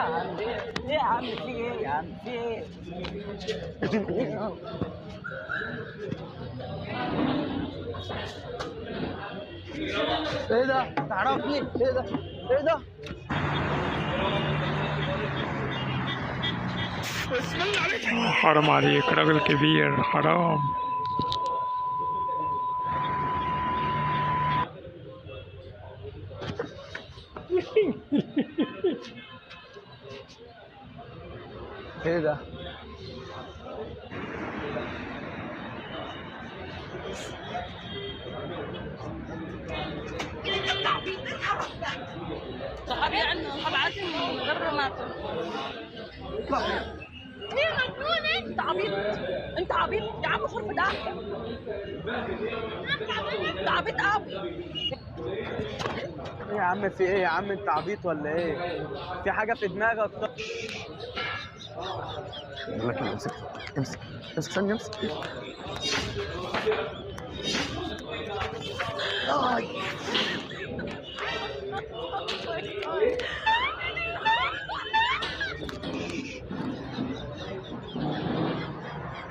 عم ايه يا عم في ايه يا عم في ايه؟ ايه ده؟ تعرفني؟ ايه ده؟ ايه ده؟ حرام عليك راجل كبير، حرام. ايه ده؟ صحابي عنه طلعت من غير ما ايه مجنون انت عبيط. انت عبيط يا عم، خرف داهية. انت عبيط قوي. ايه يا عم في ايه يا عم؟ انت عبيط ولا ايه؟ في حاجة في دماغك؟ بقول لك امسك امسك امسك ثانية امسك.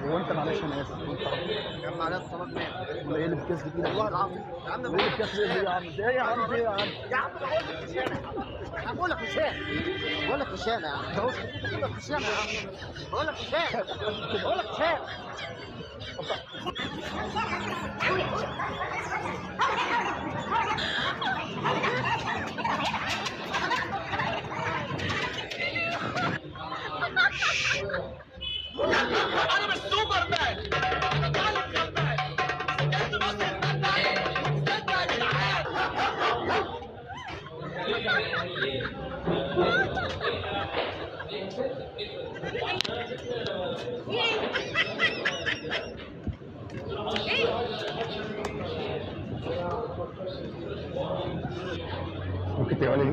هو انت معلش انا اسف وانت يا عم عليا الطلاق مين؟ امال ايه اللي بتكسب كده؟ والله العظيم يا عم ايه اللي بتكسب ايه يا عم؟ ايه يا عم؟ ايه يا عم؟ يا عم بقول لك مش انا، بقول لك مش انا يا عم، بقول لك مش انا يا عم، بقول لك مش انا، بقول لك مش انا. انا مش سوبر مان، انا طالب غلبان. انت بس استنى يا جدعان. ممكن تقولي لي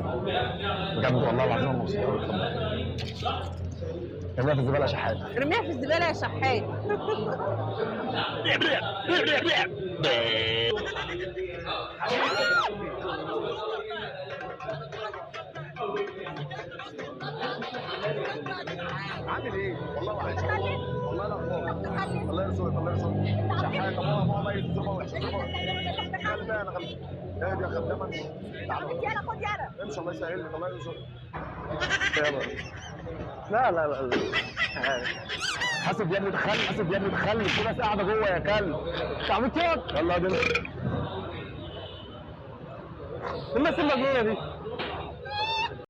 بجد والله العظيم انا مبسوط قوي. ارميها في الزباله يا شحات. ارميها في الزبالة يا شحات. عامل ايه؟ والله وحش. والله لا الله يرزقك الله يرزقك. شحات ماما ايه الزباله وحشه. غلبان انا غلبان. ايه دي يا خدامه امشي. يلا خد يلا. امشي الله يسهل لك الله يرزقك. يلا. لا لا لا حاسب يا ابني تخلي، حاسب يا ابني تخلي، في ناس قاعده جوه يا كلب. انت عبيط يلا يا بنت. الناس المجنونه دي